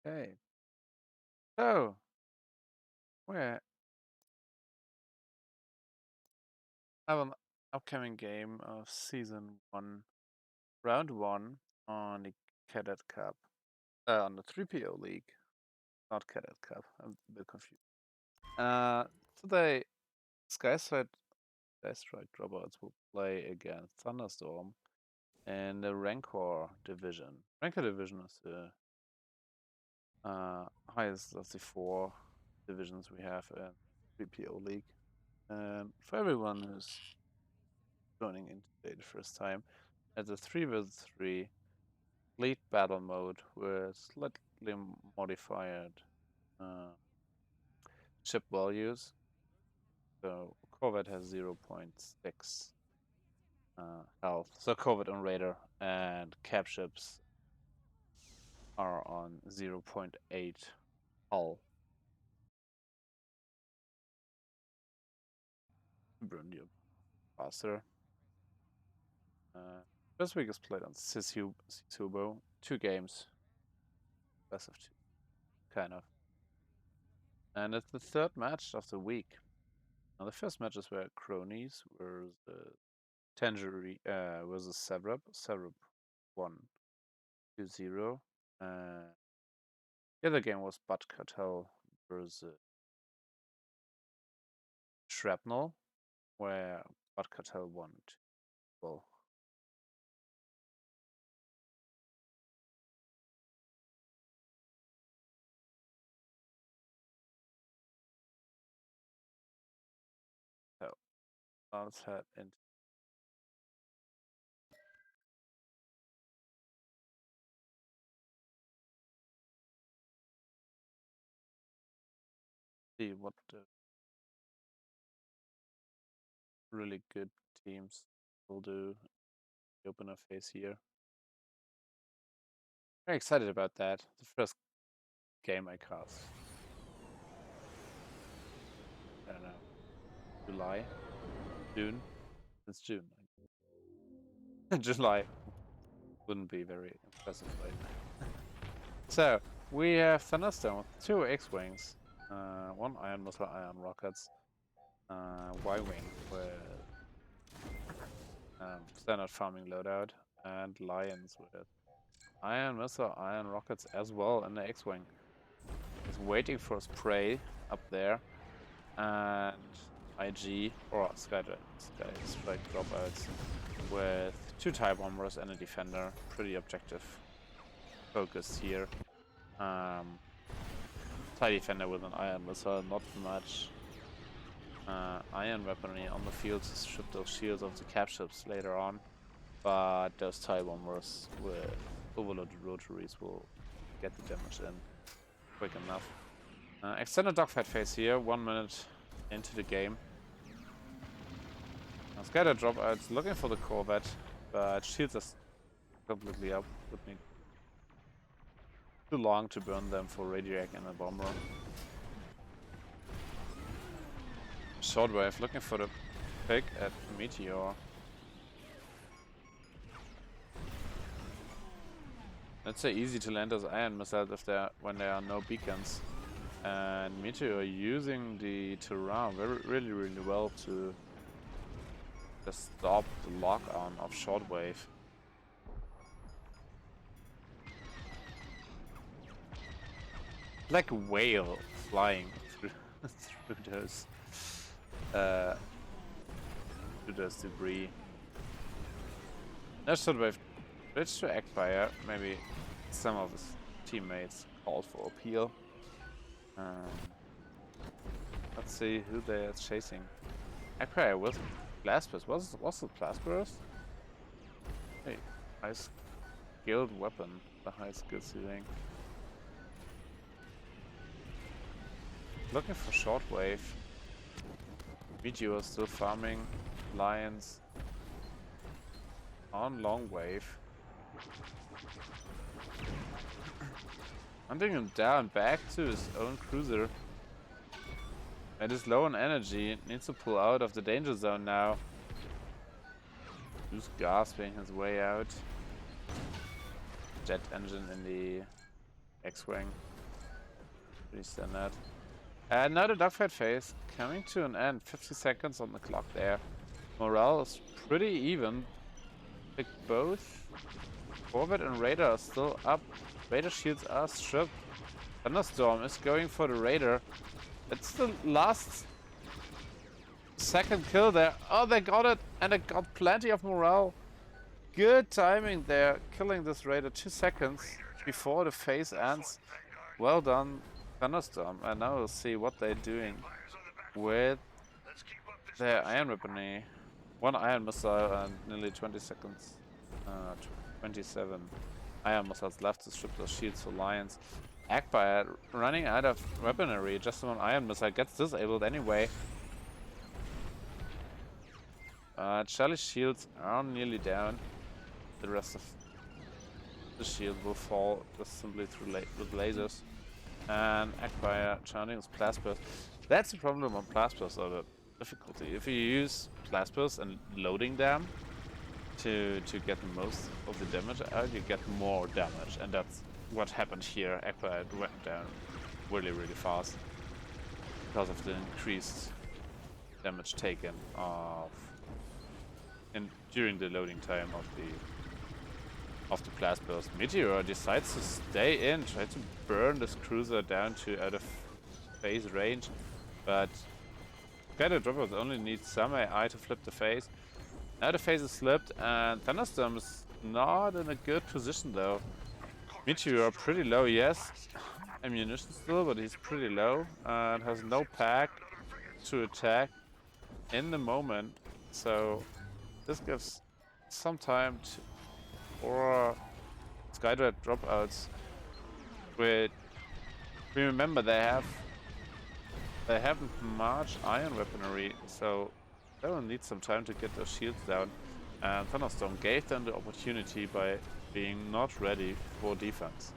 Okay. So we have an upcoming game of season 1, round 1 on the Cadet Cup. On the 3PO League, not Cadet Cup. I'm a bit confused. Today, Skystrike Dropouts will play against Thunderstorm in the Rancor division. Rancor division is the highest of the 4 divisions we have in 3PO League. For everyone who's joining in today the first time, it's a 3 vs 3 fleet battle mode with slightly modified ship values. So Corvette has 0.6 health. So Corvette and Raider and cap ships are on 0.8 hull. Burn you faster. First week is played on Sisubo. 2 games. Best of 2. Kind of. And it's the 3rd match of the week. Now the first matches were cronies, were the Tangerine versus Sevrab. Sevrab won 2-0. The other game was Bud Cartel versus Shrapnel, where Bud Cartel won 2-0. So let's head into see what the really good teams will do. The opener phase here. Very excited about that. The first game I cast. I don't know. July? June? It's June. July wouldn't be very impressive, right? So, we have Thunderstorm with 2 X-Wings, 1 Iron Missile, Iron Rockets, Y-Wing with standard farming loadout, and Lions with Iron Missile, Iron Rockets as well in the X-Wing. He's waiting for his prey up there, and IG, or Skystrike Dropouts with 2 TIE Bombers and a Defender. Pretty objective focused here. TIE Defender with an Iron Missile, not much iron weaponry on the field to strip those shields of the cap ships later on, but those TIE Bombers with overloaded rotaries will get the damage in quick enough. Extended dogfight phase here, 1 minute into the game. Now Scatter Dropouts looking for the Corvette, but shields are completely up. Would need too long to burn them for Radiac and a bomber. Shortwave looking for the pick at Meteor. Let's say easy to land as iron missiles if when there are no beacons. And Meteor using the terrain really well to just stop the lock-on of Shortwave. Like a whale flying through those debris. That Shortwave bridge to Eggfire. Maybe some of his teammates called for appeal. Let's see who they are chasing. Eggfire with Blast Burst. What's the Blast Burst? Hey, high skilled weapon. The high skill ceiling. Looking for Shortwave. Meteor still farming. Lions on long wave. Hunting him down back to his own cruiser. It is low on energy. Needs to pull out of the danger zone now. Who's gasping his way out? Jet engine in the X-Wing. Pretty standard. And now the dogfight phase coming to an end. 50 seconds on the clock there. Morale is pretty even. Pick both. Corvette and Raider are still up. Raider shields are stripped. Thunderstorm is going for the Raider. It's the last second kill there. Oh, they got it, and they got plenty of morale. Good timing there, killing this Raider 2 seconds before the phase ends. Well done, Thunderstorm. And now we'll see what they're doing with their iron weaponry. 1 iron missile and nearly 20 seconds. 27 iron missiles left to strip those shields for Lions. Akbar running out of weaponry. Just 1 iron missile gets disabled anyway. Charlie's shields are nearly down. The rest of the shield will fall just simply through with lasers. And Akbar charging his Plasburst. That's the problem on Plasburst, or the difficulty. If you use Plasburst and loading them to get the most of the damage out, you get more damage. And that's what happened here. Akbar went down really, really fast because of the increased damage taken during the loading time of the Plasburst. Meteor decides to stay in, try to burn this cruiser down to out of phase range, but Dropouts only needs some AI to flip the phase. Now the phase is slipped, and Thunderstorm is not in a good position though. Meteor pretty low, yes. Ammunition still, but he's pretty low and has no pack to attack in the moment. So this gives some time for Skystrike dropouts. We remember they haven't much iron weaponry, so they will need some time to get those shields down. And Thunderstorm gave them the opportunity by being not ready for defense.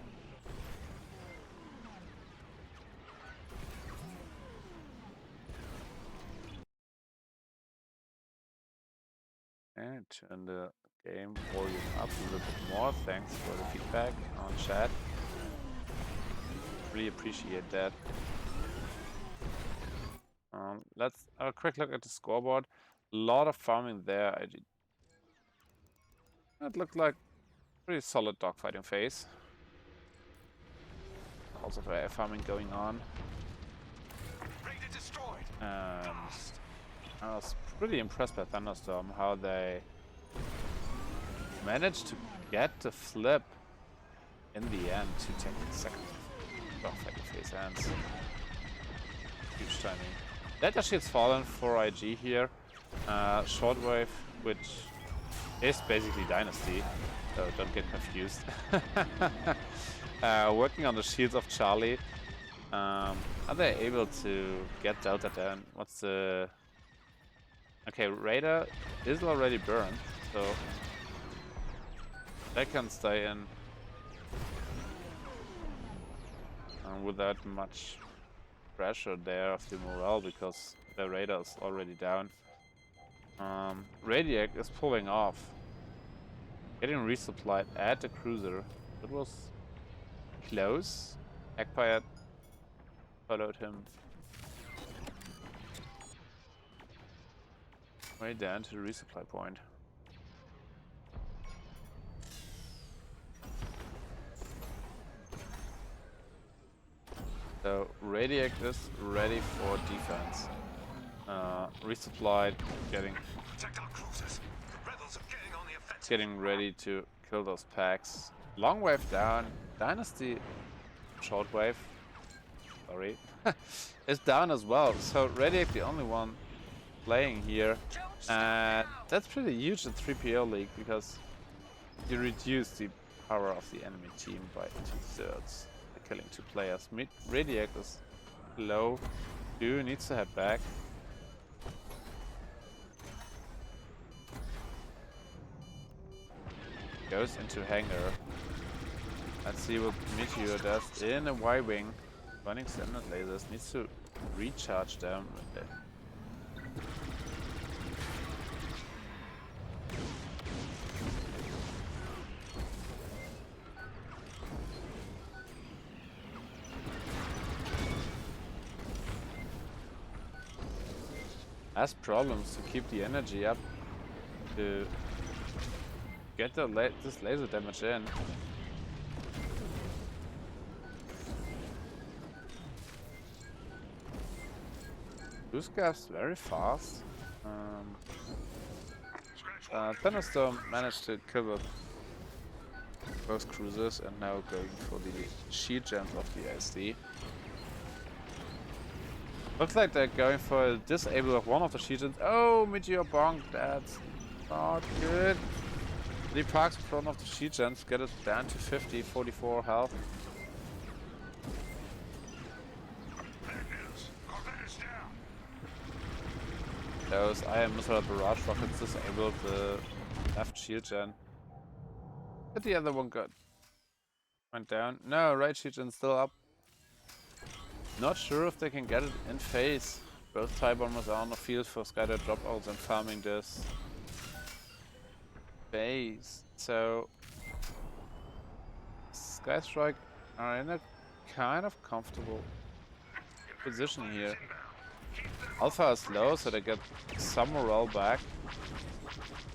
And turn the game volume up a little bit more. Thanks for the feedback on chat. Really appreciate that. Let's have a quick look at the scoreboard. A lot of farming there. It looked like pretty solid dogfighting phase. Also air farming going on. And I was pretty impressed by Thunderstorm, how they managed to get the flip in the end to take the second dogfighting phase ends. Huge timing. Data shield's fallen for IG here. Shortwave, which is basically Dynasty, so don't get confused. Working on the shields of Charlie. Are they able to get Delta down? What's the... Okay, Raider is already burned, so they can stay in without much pressure there of the morale, because the Raider is already down. Radiac is pulling off, getting resupplied at the cruiser. It was close. Akbar followed him way down to the resupply point. So Radiac is ready for defense. Resupplied, getting ready to kill those packs. Long wave down. Dynasty shortwave, sorry, is down as well. So Radiac the only one playing here, and that's pretty huge in 3PO-League, because you reduce the power of the enemy team by 2/3 by killing 2 players. Radiac is low. Q needs to head back. Goes into hangar. Let's see what Meteor does in a Y-wing. Running standard lasers, needs to recharge them. has problems to keep the energy up to get this laser damage in. Boost gas very fast. Thunderstorm managed to kill both cruisers and now going for the shield gems of the ISD. Looks like they're going for a disable of one of the shield gems. Oh, Meteor Bonk, that's not good. The parks in front of the shield gems, get it down to 50, 44 health. Those Iron Missile Barrage rockets disabled the left shield gen. But the other one went down. No, right shield gen still up. Not sure if they can get it in phase. Both TIE bombers are on the field for Skystrike dropouts and farming this base. So Skystrike are in a kind of comfortable position here. Alpha is low, so they get some morale back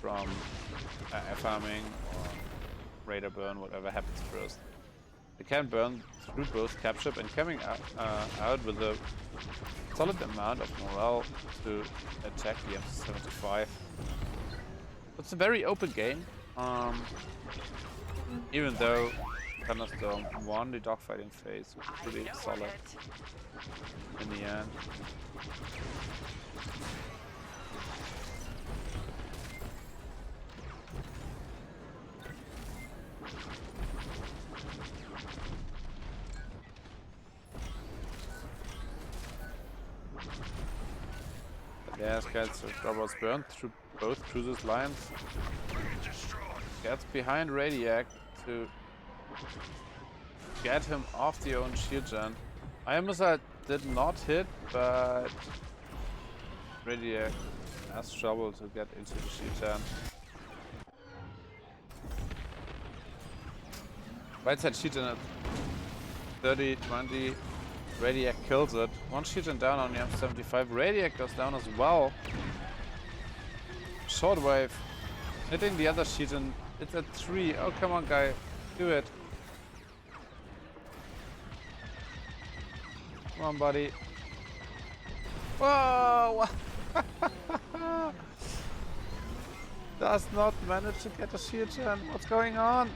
from farming or radar burn, whatever happens first. They can burn through both capship and coming out with a solid amount of morale to attack the MC-75. It's a very open game, even though Thunderstorm won the dogfighting phase, which is pretty solid in the end. Yes, gets Dropouts burned through both cruisers' lines. Gets behind Radiac to get him off the own shield gen. Iron Missile did not hit, but Radiac has trouble to get into the shield gen. Right side shield gen at 30, 20. Radiac kills it. One shield gen down on the M75. Radiac goes down as well. Shortwave hitting the other shield gen. It's at 3. Oh, come on, guy. Do it. Come on, buddy. Whoa! Does not manage to get a shield gen. What's going on?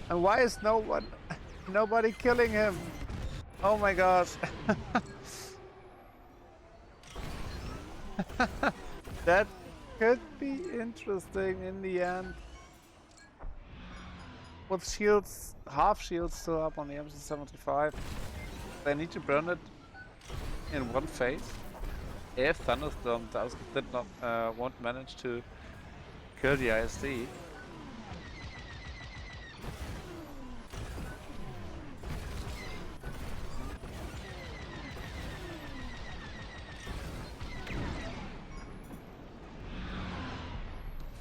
And why is nobody killing him? Oh my gosh. That could be interesting in the end. With shields, half shields still up on the MC-75. They need to burn it in one phase. If Thunderstorm won't manage to kill the ISD.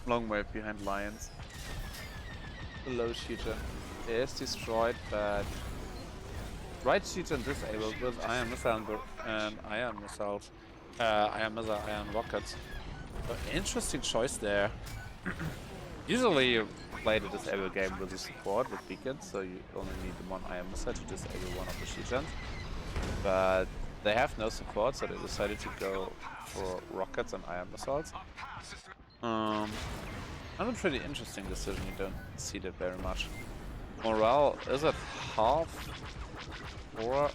Long wave behind Lions. The low shooter is destroyed, but right shooter disabled with Iron Missile and Iron Missiles. Iron Missile, Iron Rockets. So interesting choice there. Usually you play the disable game with the support with beacons, so you only need the one Iron Missile to disable one of the shield gens. But they have no support, so they decided to go for rockets and Iron Missiles. Another pretty interesting decision, you don't see that very much. Morale is at half for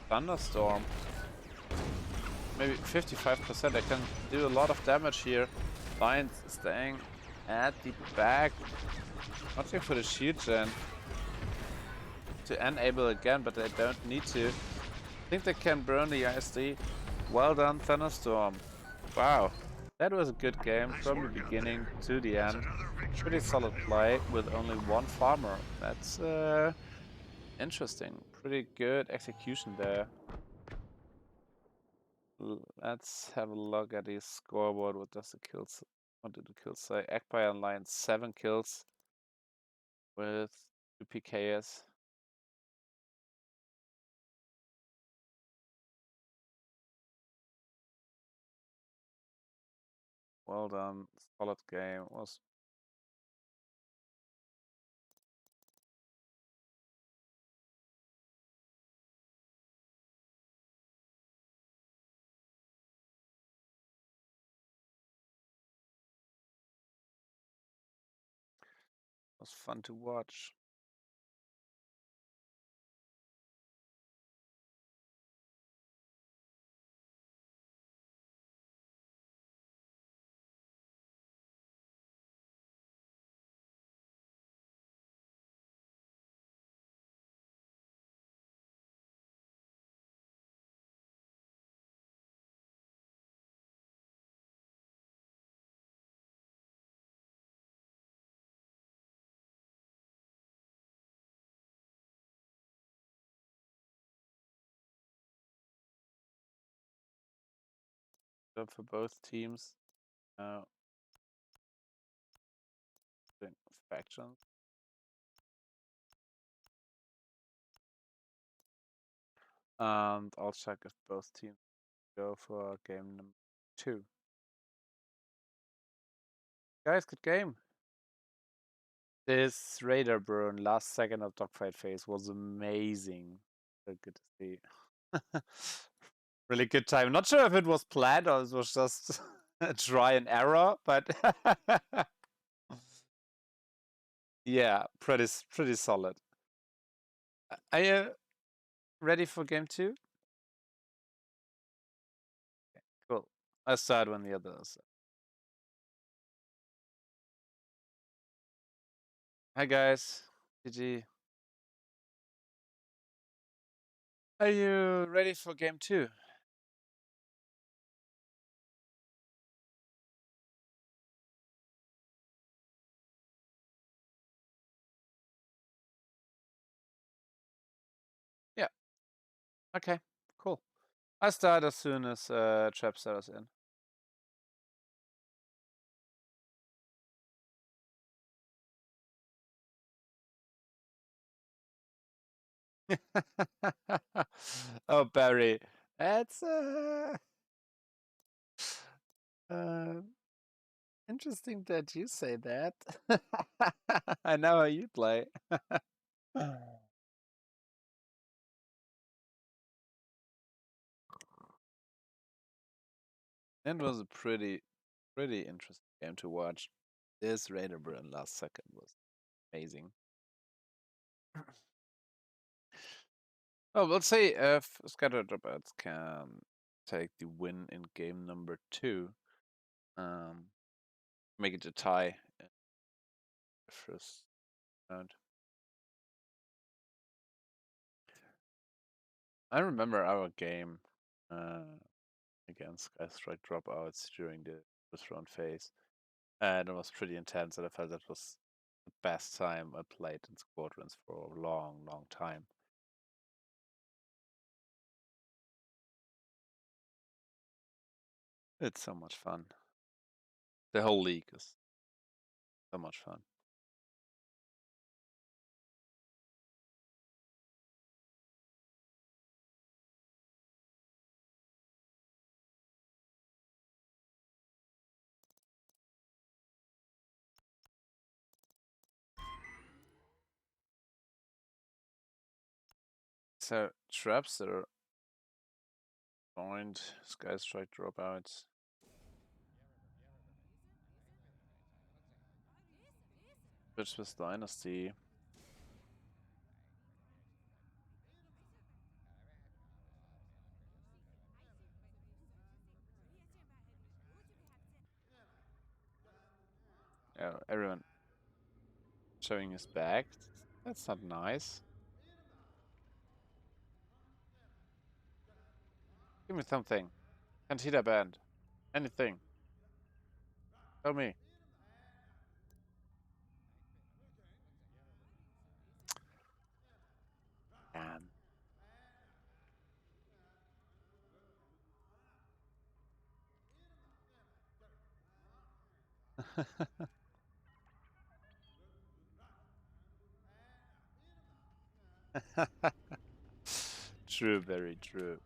Thunderstorm. Maybe 55%, I can do a lot of damage here. Lions staying at the back. Watching for the shield gen to enable again, but they don't need to. I think they can burn the ISD. Well done, Thunderstorm. Wow. That was a good game from the beginning to the end. Pretty solid play with only one farmer. That's interesting. Pretty good execution there. Let's have a look at the scoreboard. What did the kills say? Ekpai and Lion 7 kills with 2 PKs. Well done. Solid game. Was fun to watch. Good for both teams. Factions. And I'll check if both teams go for game number 2. Guys, good game. This radar burn last second of dogfight phase was amazing. So good to see. Really good time. Not sure if it was planned or it was just a try and error, but yeah, pretty solid. Are you ready for game 2? Okay, cool. I'll start when the others. Hi guys, GG. Are you ready for game 2? Yeah. Okay, cool. I start as soon as Trap starts in. Oh, Barry, that's interesting that you say that. I know how you play. It was a pretty interesting game to watch. This Raider Burn last second was amazing. Oh, we'll see if Scatter Dropouts can take the win in game number 2. Make it a tie in the first round. I remember our game against Skystrike Dropouts during the first round phase. And it was pretty intense, and I felt that was the best time I played in Squadrons for a long time. It's so much fun. The whole league is so much fun. So traps are joined Skystrike Dropouts. Switch with Dynasty. Yeah, everyone showing his back. That's not nice. Give me something. Cantita band. Anything. Tell me. Damn. True, very true.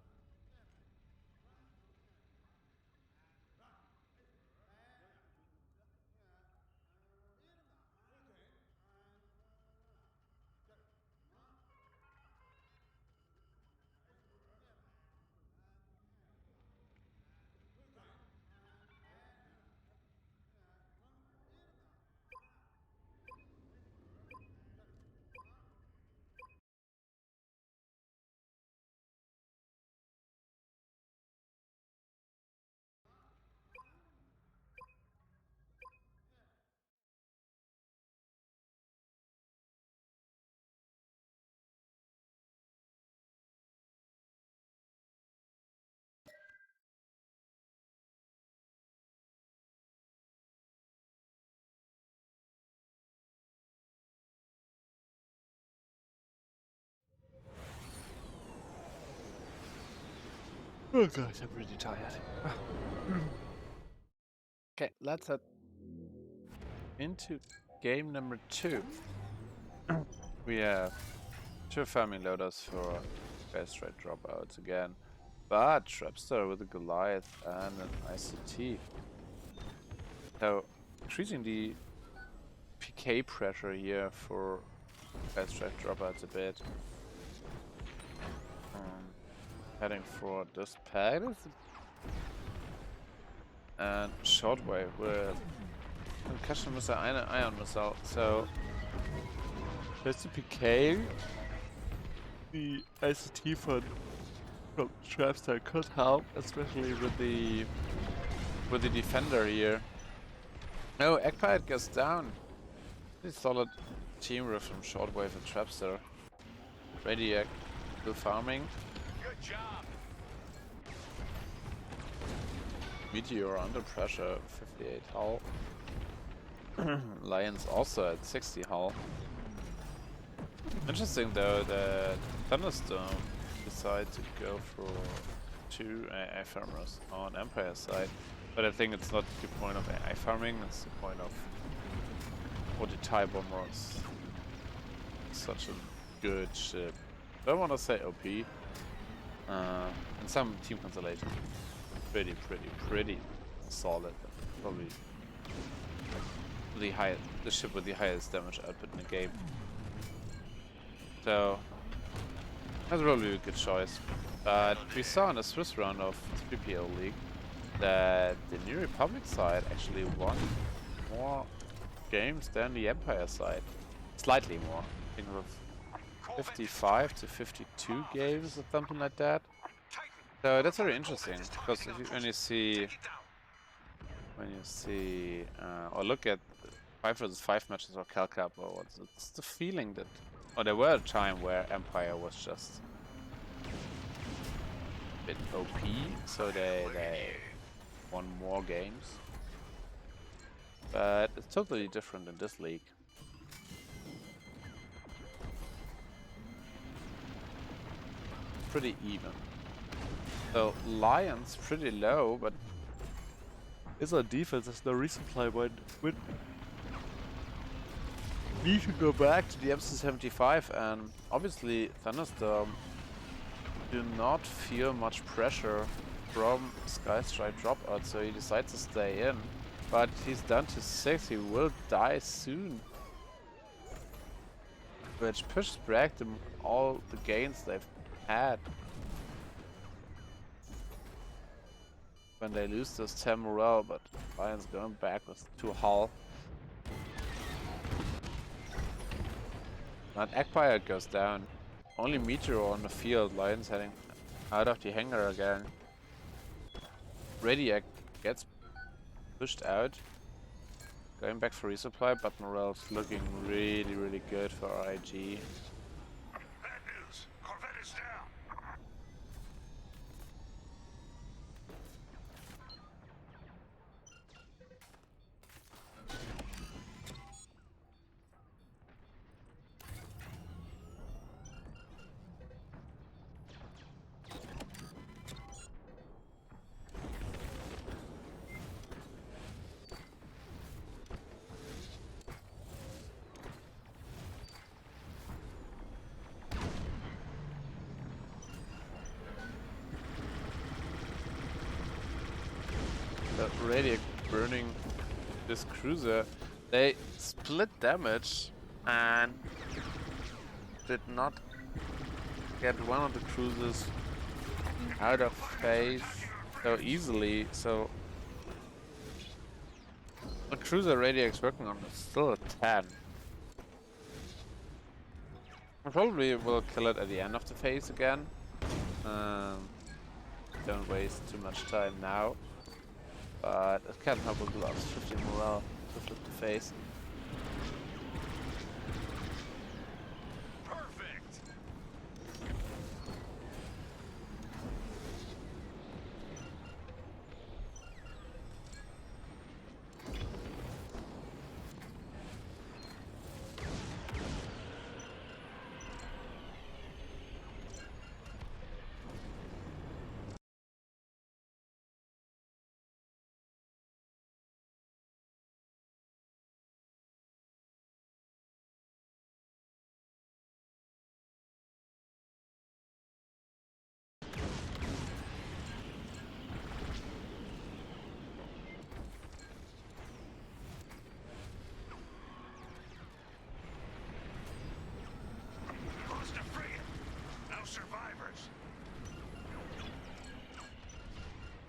Oh gosh, I'm really tired. Okay, let's head into game number 2. We have 2 farming loaders for Skystrike Dropouts again, but Trapster with a Goliath and an ICT. So, increasing the PK pressure here for Skystrike Dropouts a bit. Heading for this pad and shortwave with concussion missile and an ion missile. So there's the PK. The ICT from Trapster could help, especially with the defender here. No, Eggpire goes down. Pretty solid team riff from shortwave and Trapster. Radiac still farming. Good job. Meteor under pressure, 58 hull. Lions also at 60 hull. Interesting though that Thunderstorm decided to go for 2 AI farmers on Empire side, but I think it's not the point of AI farming, it's the point of what the TIE bomber is such a good ship. I don't want to say OP. In some team constellation, pretty solid. Probably the ship with the highest damage output in the game. So that's probably a good choice. But we saw in the Swiss round of 3PO-League that the New Republic side actually won more games than the Empire side. Slightly more. I think it was 55 to 52 games or something like that. So that's very interesting because if you, when you see or look at 5 versus 5 matches or Cal Cup or what's it's the feeling that there were a time where Empire was just a bit OP, so they won more games. But it's totally different in this league. Pretty even. So Lions pretty low, but is our defense has no resupply when we need to go back to the MC-75, and obviously Thunderstorm do not feel much pressure from Skystrike Dropout, so he decides to stay in. But he's down to 6, he will die soon. Which pushes back them all the gains they've had. When they lose those 10 morale, but Lions going back with 2 hull. And Eggpire goes down. Only Meteor on the field. Lions heading out of the hangar again. Radiac gets pushed out. Going back for resupply, but morale's looking really good for IG. Bad news. Corvette is down. Radiac burning this cruiser. They split damage and did not get one of the cruisers out of phase so easily. So the cruiser Radiac's working on is still a 10. I probably will kill it at the end of the phase again. Don't waste too much time now. But it can't help with gloves, 50 morale to flip the face.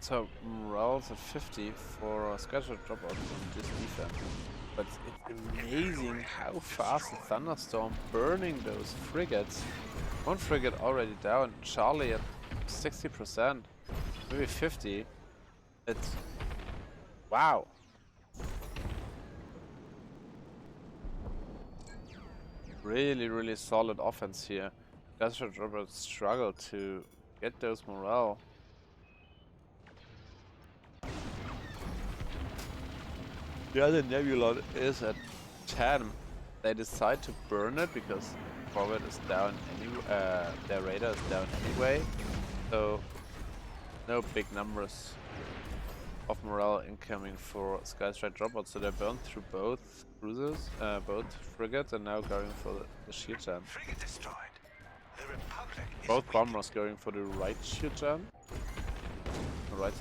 So morale's at 50 for Skystrike Dropouts on this defense. But it's amazing how fast the Thunderstorm burning those frigates. One frigate already down, Charlie at 60%, maybe 50. It's wow. Really, really solid offense here. Skystrike Dropouts struggle to get those morale. The other Nebula is at 10. They decide to burn it because forward is down anyway. Their radar is down anyway. So no big numbers of morale incoming for Skystrike Dropouts. So they burned through both cruisers, both frigates, and now going for the shield gen. Frigate destroyed. The Republic is Both weak. bombers going for the right shield gen. The right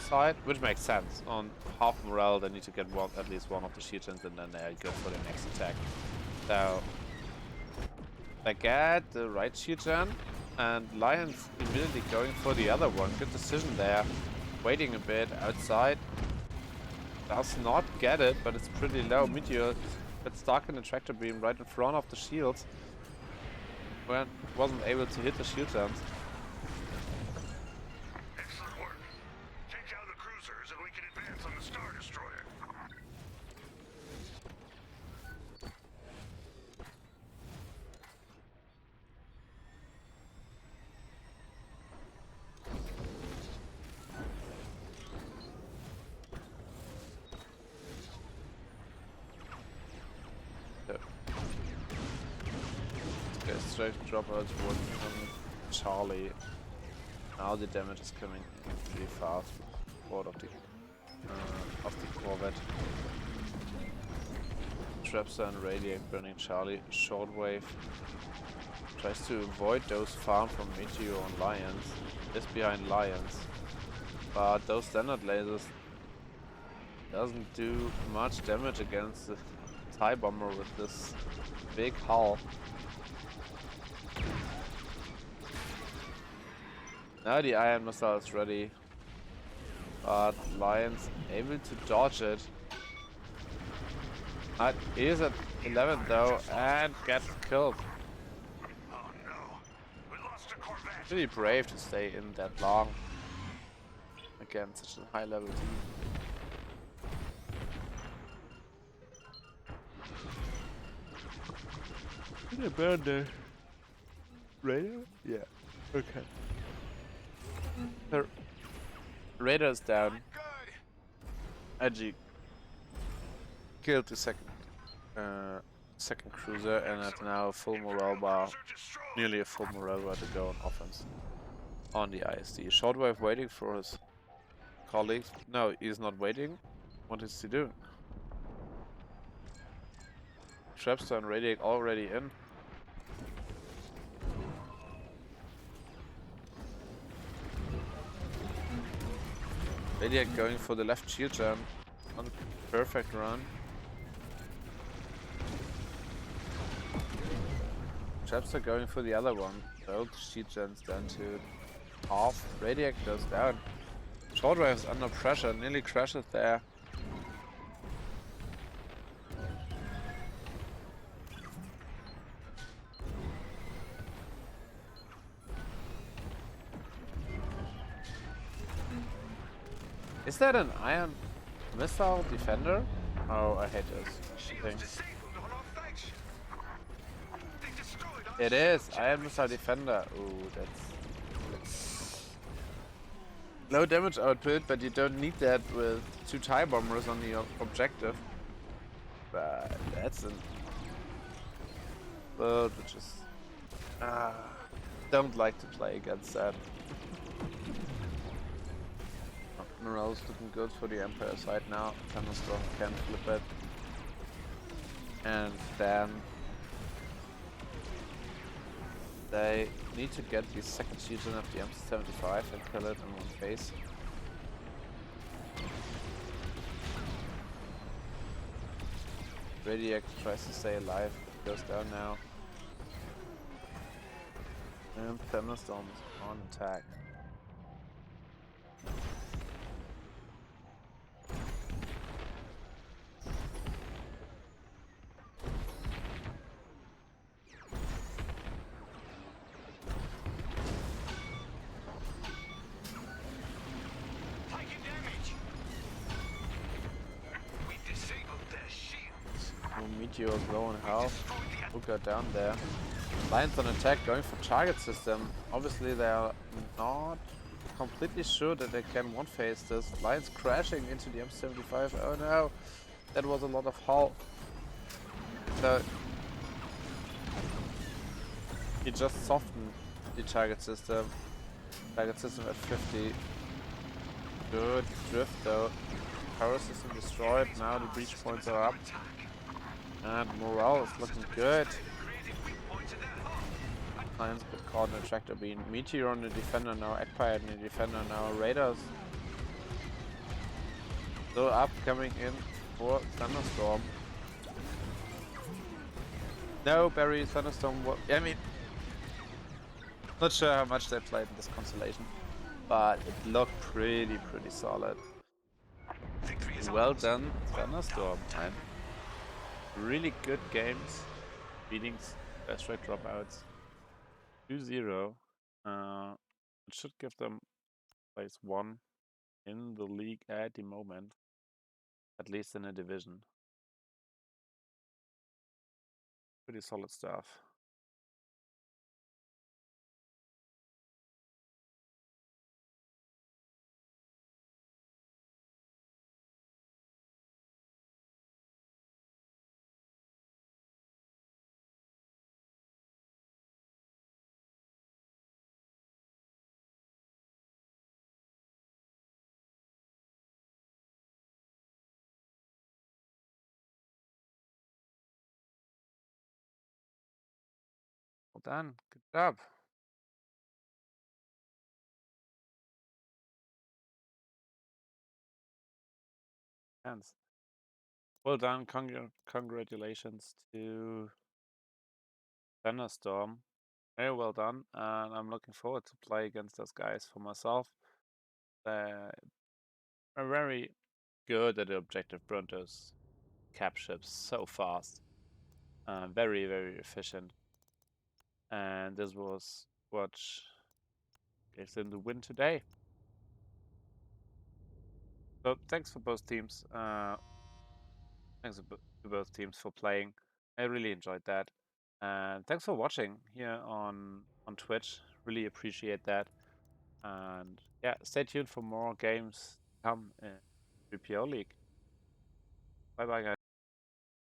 side, which makes sense. On half morale, they need to get at least one of the shield gens, and then they go for the next attack. So they get the right shield gen, and Lions immediately going for the other one. Good decision there. Waiting a bit outside. Does not get it, but it's pretty low. Meteor gets stuck in the tractor beam right in front of the shields. Wasn't able to hit the shield gens. Excellent work. Take down the cruisers and we can advance on the Star Destroyer. Straight Dropouts working on Charlie. Now the damage is coming in really fast with of the Corvette. Trapster and Radiac burning Charlie. Shortwave tries to avoid those farm from Meteor and Lions. Is behind Lions. But those standard lasers doesn't do much damage against the TIE bomber with this big hull. Now the iron missile is ready, but Lions able to dodge it. He is at 11 though and gets killed. Oh no. We lost a Corvette. Really brave to stay in that long against such a high level team. Did I burn the radar? Yeah. Okay. The radar is down. Good. IG killed the second cruiser and at now full morale bar, Cruiser destroyed. nearly a full morale bar to go on offense on the ISD. Shortwave waiting for his colleagues. No, he's not waiting. What is he doing? Trapster and Radiac already in. Radiac going for the left shield gen. Not a perfect run. Trapster going for the other one. Both shield gens down to half. Radiac goes down. Shortwave is under pressure, nearly crashes there. Is that an iron missile defender? Oh, I hate this thing. Disabled on our flagship. They destroyed our It is iron missile defender. Ooh, that's low damage output, but you don't need that with 2 TIE bombers on the objective. But that's an build which is don't like to play against that. Morale's looking good for the Empire side now. Thunderstorm can flip it. And then they need to get the second season of the MC-75 and kill it in one phase. Radiac tries to stay alive, goes down now. And Thunderstorm is on attack. Meteor is low in health. Who got down there? Lions on attack, going for target system. Obviously they are not completely sure that they can one-phase this. Lions crashing into the M75. Oh no! That was a lot of hull. So he just softened the target system. Target system at 50. Good drift though. Power system destroyed. Now the breach points are up. And morale is looking good. Lions got caught in a tractor beam. Meteor on the defender now. Eggpire on the defender now. Raiders. So up coming in for Thunderstorm. No, Barry, Thunderstorm. I mean, not sure how much they played in this constellation, but it looked pretty solid. Well done, Thunderstorm, man. Really good games. Beating Skystrike Dropouts 2-0. It should give them place 1 in the league at the moment, at least in a division. Pretty solid stuff. Well done. Good job. Hands. Well done. Congratulations to Thunderstorm. Very well done. And I'm looking forward to play against those guys for myself. They are very good at the objective Brontos. Cap ships so fast. Very efficient. And this was what gave them the win today. So thanks for both teams. Thanks to both teams for playing. I really enjoyed that. And thanks for watching here on Twitch. Really appreciate that. And yeah, stay tuned for more games to come in 3PO League. Bye bye, guys.